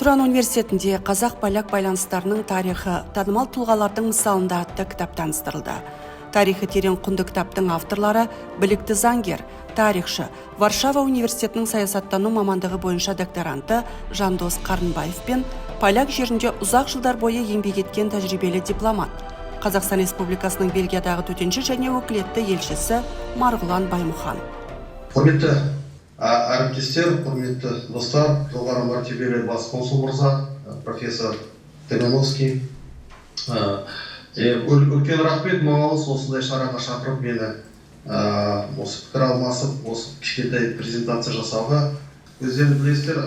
Тұран университетінде қазақ-поляк байланыстарының тарихы танымал тұлғалардың мысалында атты кітап таныстырылды. Тарихы терең құнды кітаптың авторлары білікті заңгер, тарихшы, Варшава университетінің саясаттану мамандығы бойынша докторанты Жандос Қарынбаев пен поляк жерінде ұзақ жылдар бойы еңбек еткен тәжірибелі дипломат, Қазақстан Республикасының Бельгиядағы төтенше және өкілетті елшісі Марғұлан Баймұхан. Құрметті әріптестер, құрметті достар, жоғары мәртебелі бас консул мырза, профессор Теменовский. Үлкен рахмет маған осындай шараға шақырып мені осы пікір алмасып, осы кішкентай презентация жасауға. Өздеріңіз білесіздер,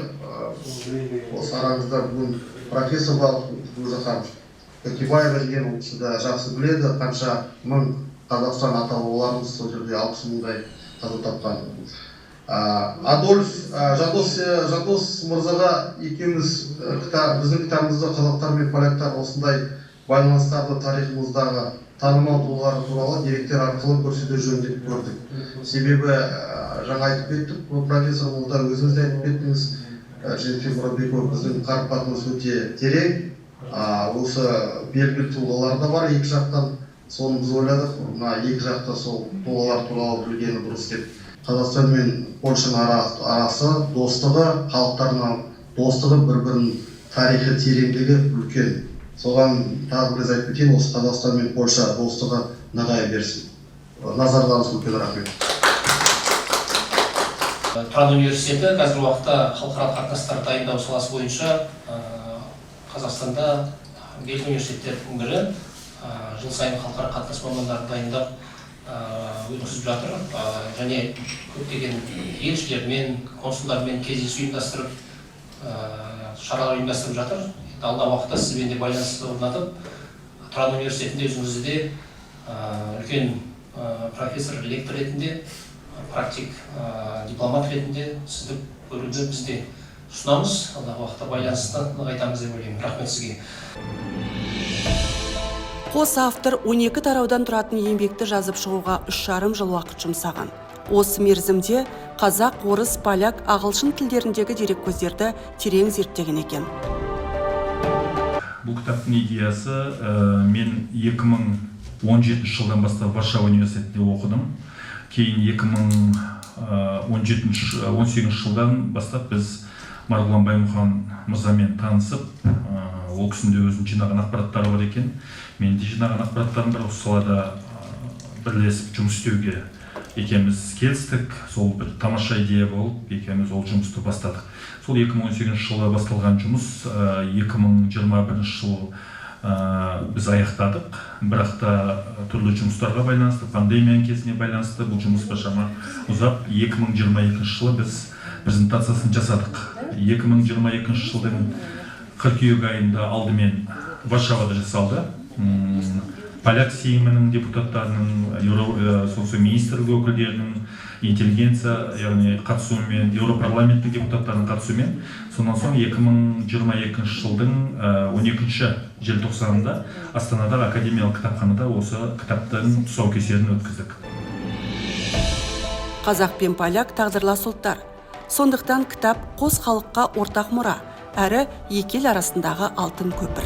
осы араңызда бүгін профессор Гүлзахар Көкебаева деген осында жақсы біледі, қанша мың Қазақстан атаулыларымыз сол жерде 60 мыңдай қаза тапқан. Жандос мырзаға екеуміз біздің кітабымызда қазақтар мен поляктар осындай байланыстарды тарихымыздағы танымал тұлғалар туралы деректер арқылы көрсету жөн деп көрдік. Себебі жаңа айтып кеттік, профессор мырза өзіңіз де айтып кеттіңіз, Женфиль Мұратбеков біздің қарым-қатынас өте терең. Осы белгілі тұлғалар да бар екі жақтан. Соны біз ойладық, екі жақта сол тұлғалар туралы білгені дұрыс деп. Қазақстан мен Польшаның арасы достығы, халықтарының достығы, бір-бірінің тарихы тереңдігі үлкен. Соған тағы бір айтып кетейін, осы Қазақстан мен Польша достығы нығая берсін. Назарларыңыз үлкен рахмет. Тұран университеті қазіргі уақытта халықаралық қатынастар дайындау саласы бойынша Қазақстанда белгілі университеттердің бірі. Жыл сайын халықаралық қатынас мамандарын дайындап өткізіп жатыр. Және көптеген елшілермен, консулдармен кездесу ұйымдастырып, шаралар ұйымдастырып жатыр. Алдағы уақытта сізбен де байланысты орнатып, Тұран университетінде өзіңізде үлкен профессор, лектор ретінде, практик дипломат ретінде сізді көруді бізде ұсынамыз. Алдағы уақытта байланысты нығайтамыз деп ойлаймын. Рахмет сізге. Қос автор 12 тараудан тұратын еңбекті жазып шығуға 3,5 жыл уақыт жұмсаған. Осы мерзімде қазақ, орыс, поляк, ағылшын тілдеріндегі дереккөздерді терең зерттеген екен. Бұл кітаптың идеясы мен 2017 жылдан бастап Варшава университетінде оқыдым. Кейін 2018 жылдан бастап біз Марғұлан Баймұхан мырзамен танысып, ол кісінде өзінің жинаған ақпараттары бар екен. Мен де жинаған ақпараттарым бар, осы салада бірлесіп жұмыс істеуге екеуміз келістік. Сол бір тамаша идея болып, екеуміз ол жұмысты бастадық. Сол 2018 жылы басталған жұмыс 2021 жыл біз аяқтадық. Бірақ та түрлі жұмыстарға байланысты, пандемияның кезіне байланысты бұл жұмыс біршама ұзап 2022 жылы біз презентациясын жасадық. 2022 жылдың қыркүйек айында алдымен Варшавада жасалды. Поляк сеймінің депутаттарының, сосын министрлігі өкілдерінің, интеллигенция, яғни қатысуымен, Еуропарламенттің депутаттарының қатысуымен, сонан соң 2022 жылдың 12 желтоқсанында Астанадағы академиялық кітапханада осы кітаптың тұсаукесерін өткіздік. Қазақ пен поляк тағдырлас ұлттар. Сондықтан кітап қос халыққа ортақ мұра, әрі екі ел арасындағы алтын көпір.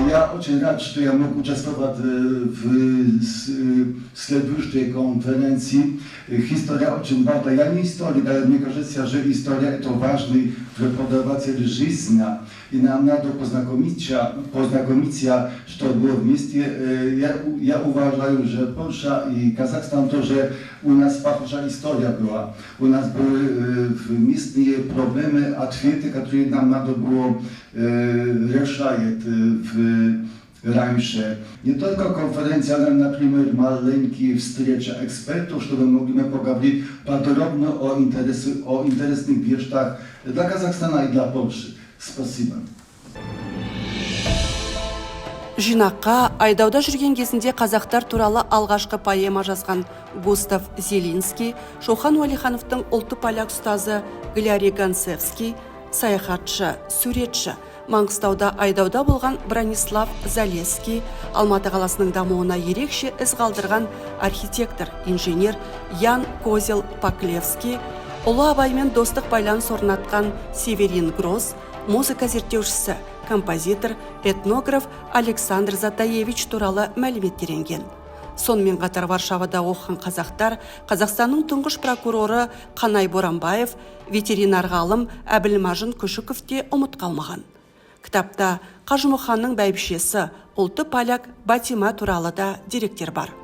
Ja очень рад, что я мог участвовать в следующей конференции. История очень важна. Я не историк, но мне кажется, что история это важный преподаватель жизни. И нам надо познакомиться, чтобы вместе. Я уважаю, что Польша и Казахстан тоже у нас похожая история была. У нас были местные проблемы, ответы, которые нам надо было решать раньше. Не только конференция, но, например, маленькие встречи экспертов, чтобы мы могли поговорить подробно о интересных вещах для Казахстана и для Польши. Спасибо. Жинаққа айдауда жүрген кезінде қазақтар туралы алғашқы поэма жазған Густав Зелинский, Шохан Уәлихановтың ұлты поляк ұстазы Глярий Ганцевский, саяхатшы, суретші, Маңғыстауда айдауда болған Бронислав Залесский, Алматы қаласының дамуына ерекше із қалдырған архитектор, инженер Ян Козел Паклевский, ұлы абаймен достық байланыс орнатқан Северин Гросс, музыка зерттеушісі, композитор, этнограф Александр Затаевич туралы мәліметтер енген. Сонымен қатар Варшавада оқыған қазақтар, Қазақстанның тұңғыш прокуроры Қанай Боранбаев, ветеринар ғалым Әбілмажын Күшіков те ұмыт қалмаған. Кітапта Қажымұханның бәйбішесі, ұлты поляк Батима туралы да деректер бар.